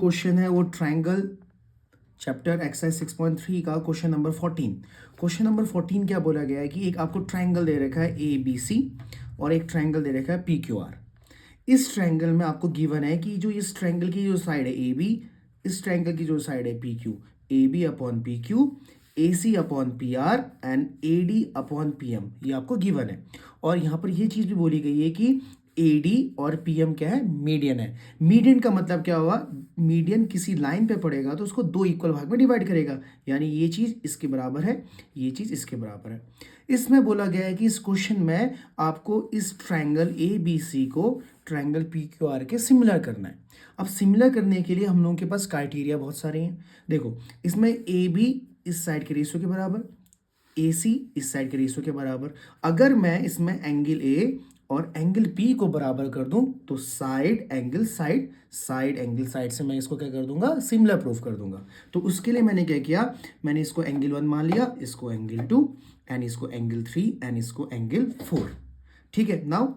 Question है वो triangle chapter exercise 6.3 का क्वेश्चन नंबर 14। क्वेश्चन नंबर 14 क्या बोला गया है कि एक आपको ट्रायंगल दे रखा है ए बी सी और एक ट्रायंगल दे रखा है पी क्यू आर। इस ट्रायंगल में आपको गिवन है कि जो इस ट्रायंगल की जो साइड है ए बी, इस ट्रायंगल की जो साइड है P Q, A B upon P Q, A C upon P R and A D upon P M, ये आपको गिवन है। और यहाँ पर ये चीज़ भी बोली गई है कि ए डी और पी एम क्या है, मीडियन है। मीडियन का मतलब क्या हुआ, मीडियन किसी लाइन पे पड़ेगा तो उसको दो इक्वल भाग में डिवाइड करेगा, यानी ये चीज़ इसके बराबर है, ये चीज़ इसके बराबर है। इसमें बोला गया है कि इस क्वेश्चन में आपको इस ट्रायंगल ए बी सी को ट्रायंगल पी क्यू आर के सिमिलर करना है। अब सिमिलर करने के लिए हम लोगों के पास क्राइटेरिया बहुत सारे हैं। देखो, इसमें ए बी इस साइड के रेशियो के बराबर, ए सी इस साइड के रेशियो के बराबर। अगर मैं इसमें एंगल ए और एंगल पी को बराबर कर दूं तो side angle side, side angle side से मैं इसको क्या कर दूंगा, सिमिलर प्रूफ कर दूंगा। तो उसके लिए मैंने क्या किया, मैंने इसको एंगल 1 मान लिया, इसको एंगल 2 एंड इसको एंगल 3 एंड इसको एंगल 4। ठीक है। नाउ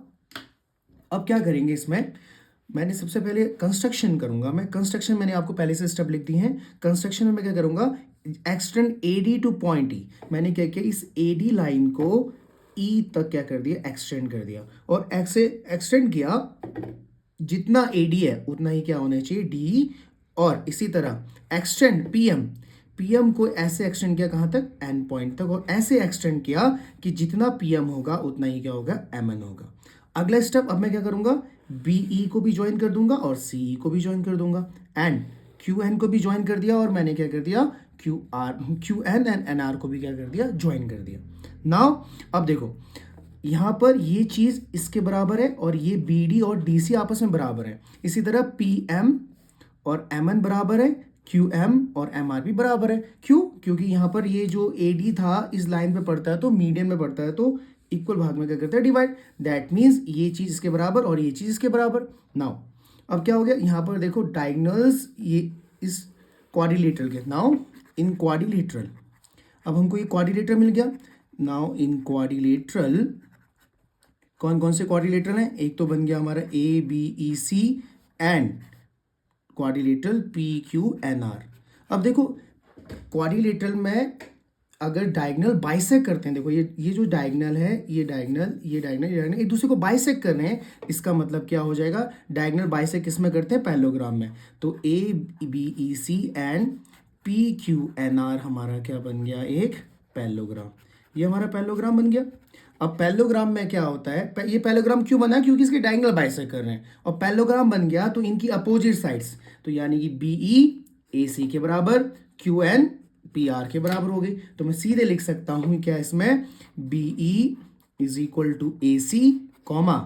अब क्या करेंगे, इसमें मैंने सबसे पहले कंस्ट्रक्शन करूंगा। मैं कंस्ट्रक्शन मैंने आपको पहले से स्टेप लिख दी हैं। कंस्ट्रक्शन में मैं क्या करूंगा, extend A D two point ई। मैंने क्या किया, इस ए डी लाइन को ई तक क्या कर दिया, एक्सटेंड कर दिया। और ऐसे एक्सटेंड किया, जितना ए डी है उतना ही क्या होना चाहिए, डी। और इसी तरह extend P M, P M को ऐसे एक्सटेंड किया कहाँ तक, एन पॉइंट तक। और ऐसे एक्सटेंड किया कि जितना पी एम होगा उतना ही क्या होगा, एम एन होगा। अगला स्टेप, अब मैं क्या करूंगा, बी ई को भी ज्वाइन कर दूंगा और सी ई को भी ज्वाइन कर दूंगा एंड क्यू एन को भी ज्वाइन कर दिया। और मैंने क्या कर दिया, Q N and N R को भी क्या कर दिया, ज्वाइन कर दिया। नाउ अब देखो, यहाँ पर ये चीज़ इसके बराबर है और ये बी डी और डी सी आपस में बराबर है। इसी तरह पी एम और एम एन बराबर है, क्यू एम और एम आर भी बराबर है। क्यों, क्योंकि यहाँ पर ये जो ए डी था इस लाइन पे पड़ता है तो मीडियन में पड़ता है, तो इक्वल भाग में क्या करते हैं, डिवाइड। दैट मीन्स ये चीज़ इसके बराबर और ये चीज़ इसके बराबर। नाउ अब क्या हो गया, यहाँ पर देखो डायगोनल्स ये इस क्वाड्रिलेटरल के। नाउ इन क्वाड्रिलेटरल, अब हमको ये क्वाड्रिलेटरल मिल गया। नाउ इन क्वाड्रिलेटरल कौन कौन से क्वाड्रिलेटरल हैं, एक तो बन गया हमारा A B E C and quadrilateral P Q N R. अब देखो क्वाड्रिलेटरल में अगर डायगोनल बाइसेक्ट करते हैं, देखो ये जो डायगोनल है, ये डायगोनल ये डायगोनल ये डायगोनल एक दूसरे को बाइसेक्ट कर रहे हैं, इसका मतलब क्या हो जाएगा, डायगोनल बाइसेक्ट किस में करते हैं, पैरेललोग्राम में। तो A B E C and P Q N R हमारा क्या बन गया, एक पैरेललोग्राम। ये हमारा पैरेललोग्राम बन गया। अब पैरेललोग्राम में क्या होता है, ये पैरेललोग्राम क्यों बना, क्योंकि इसके डायगोनल बाइसेक्ट कर रहे हैं। और पैरेललोग्राम बन गया तो इनकी अपोजिट साइड्स, तो यानी कि बी ई ए सी के बराबर, क्यू एन पी आर के बराबर हो गई। तो मैं सीधे लिख सकता हूं क्या, इसमें B E is equal to A C comma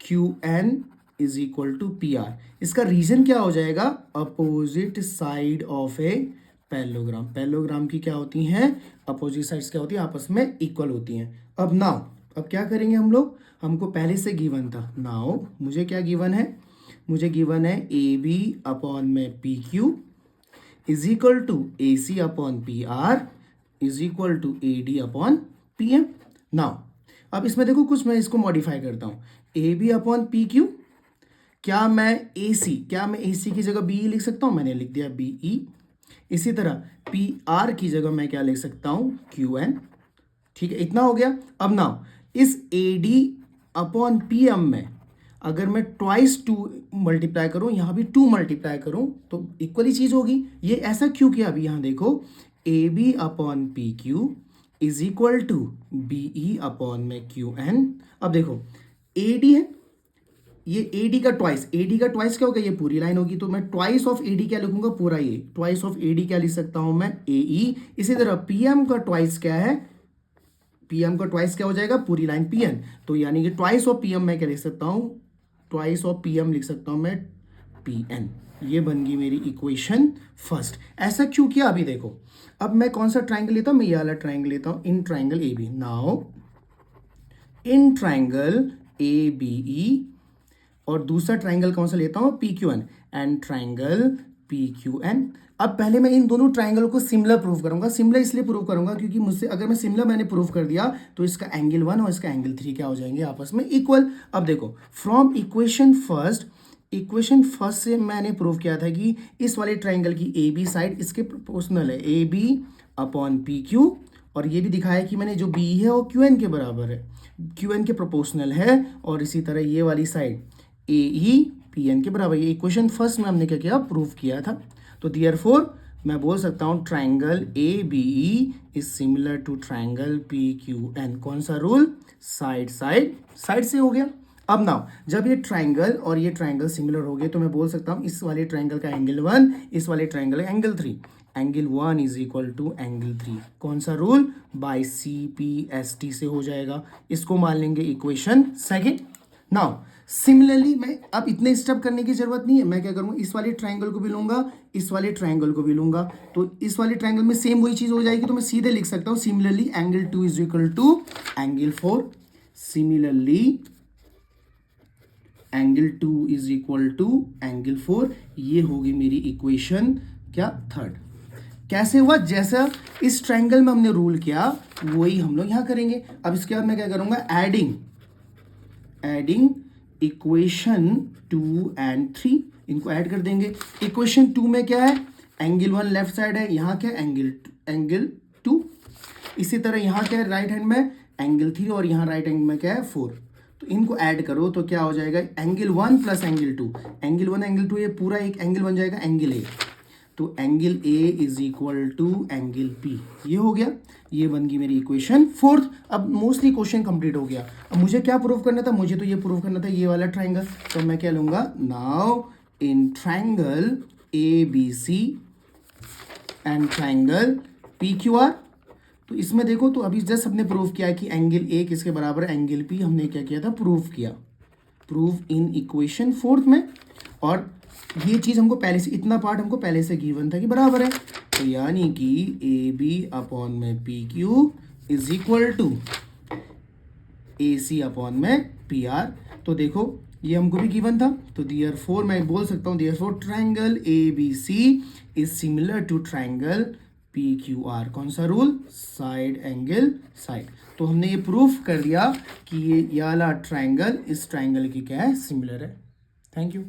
Q N is equal to P R. इसका रीजन क्या हो जाएगा, opposite side of a parallelogram. Parallelogram की क्या होती हैं, अपोजिट साइड्स क्या होती हैं, आपस में इक्वल होती हैं। अब नाउ अब क्या करेंगे हम लोग, हमको पहले से गिवन था। नाउ मुझे क्या गिवन है, मुझे गिवन है ए बी अपॉन में P Q is equal to A C upon P R is equal to A D upon P M. Now अब इसमें देखो कुछ मैं इसको मॉडिफाई करता हूँ, A B upon P Q, क्या मैं ए सी की जगह बी ई लिख सकता हूँ, मैंने लिख दिया बी ई। इसी तरह पी आर की जगह मैं क्या लिख सकता हूँ, क्यू एन। ठीक है, इतना हो गया। अब नाउ इस A D upon P M में अगर मैं ट्वाइस 2 मल्टीप्लाई करूं, यहां भी 2 मल्टीप्लाई करूं तो इक्वली चीज होगी। ये ऐसा क्यों किया, अभी यहां देखो A B upon P Q is equal to B E upon में क्यू एन। अब देखो ए डी है, ये ए डी का ट्वाइस, ए डी का ट्वाइस क्या होगा, ये पूरी लाइन होगी। तो मैं ट्वाइस ऑफ ए डी क्या लिखूंगा, पूरा ये ट्वाइस ऑफ ए डी क्या लिख सकता हूं मैं, ए ई। इसी तरह पी एम का ट्वाइस क्या है, पी एम का ट्वाइस क्या हो जाएगा, पूरी लाइन पी एन। तो यानी कि ट्वाइस ऑफ पी एम मैं क्या लिख सकता हूं, ट्वाइस ऑफ पी एम लिख सकता हूं मैं पी एन। ये बन गई मेरी इक्वेशन फर्स्ट। ऐसा क्यों किया, अभी देखो। अब मैं कौन सा ट्राइंगल लेता हूं, मैं ये वाला ट्राइंगल लेता हूं, in triangle A B. Now in triangle A B E, और दूसरा ट्राइंगल कौन सा लेता हूं, P Q N and triangle P Q N. अब पहले मैं इन दोनों ट्राइंगल को सिमिलर प्रूव करूंगा। सिमिलर इसलिए प्रूव करूंगा क्योंकि मुझसे अगर मैं सिमिलर मैंने प्रूव कर दिया तो इसका एंगल 1 और इसका एंगल 3 क्या हो जाएंगे, आपस में इक्वल। अब देखो from equation first equation first से मैंने प्रूव किया था कि इस वाले ट्राइंगल की ए बी साइड इसके प्रोपोर्शनल है, A B upon P Q, और ये भी दिखाया कि मैंने जो बी है वो क्यू एन के बराबर है, क्यू एन के प्रोपोर्शनल है, और इसी तरह ये वाली साइड ए ई पी एन के बराबर। ये इक्वेशन फर्स्ट में हमने क्या किया, प्रूव किया था। तो देयरफॉर मैं बोल सकता हूँ triangle A B E is similar to triangle P Q N. कौन सा रूल, साइड साइड साइड से हो गया। अब नाउ जब ये ट्राइंगल और ये ट्राइंगल सिमिलर हो गए तो मैं बोल सकता हूँ इस वाले ट्राइंगल का एंगल 1, इस वाले ट्राइंगल का angle 3, angle 1 is equal to angle 3। कौन सा rule, by C P S T से हो जाएगा। इसको मान लेंगे इक्वेशन सेकेंड। नाउ सिमिलरली मैं अब इतने स्टेप करने की जरूरत नहीं है, मैं क्या करूँगा, इस वाले ट्राइंगल को भी लूंगा, इस वाले ट्राइंगल को भी लूंगा, तो इस वाले ट्राइंगल में सेम वही चीज हो जाएगी। तो मैं सीधे लिख सकता हूँ similarly angle 2 is equal to angle 4। Similarly angle 2 is equal to angle 4। ये होगी मेरी इक्वेशन क्या, थर्ड। कैसे हुआ, जैसा इस ट्राइंगल में हमने रूल किया वही हम लोग यहाँ करेंगे। अब इसके बाद मैं क्या करूँगा, एडिंग इक्वेशन 2 एंड 3, इनको ऐड कर देंगे। इक्वेशन 2 में क्या है, एंगल 1 लेफ्ट साइड है, यहाँ क्या एंगल 2। इसी तरह यहाँ क्या है, राइट हैंड में एंगल 3, और यहाँ राइट हैंड में क्या है 4। तो इनको ऐड करो तो क्या हो जाएगा, angle 1 plus angle 2, angle 1 angle 2, ये पूरा एक एंगल बन जाएगा एंगल ए। तो angle A is equal to angle P, ये हो गया, ये बन गई मेरी इक्वेशन फोर्थ। अब मोस्टली क्वेश्चन कंप्लीट हो गया। अब मुझे क्या प्रूव करना था, मुझे तो ये प्रूव करना था ये वाला ट्राइंगल। तो मैं क्या लूंगा, now in triangle A B C and triangle P Q R, तो इसमें देखो तो अभी जस्ट हमने प्रूव किया कि एंगल ए किसके बराबर है, एंगल पी। हमने क्या किया था, प्रूव किया, प्रूव इन इक्वेशन फोर्थ में। और ये चीज हमको पहले से, इतना पार्ट हमको पहले से गिवन था कि बराबर है। तो यानी कि ए बी अपॉन में P Q is equal to A C upon में पी आर। तो देखो ये हमको भी गिवन था, तो देयरफॉर मैं बोल सकता हूँ therefore triangle A B C is similar to triangle P Q R. कौन सा रूल, साइड एंगल साइड। तो हमने ये प्रूफ कर दिया कि ये वाला ट्राइंगल इस ट्राइंगल की क्या है, सिमिलर है। Thank you.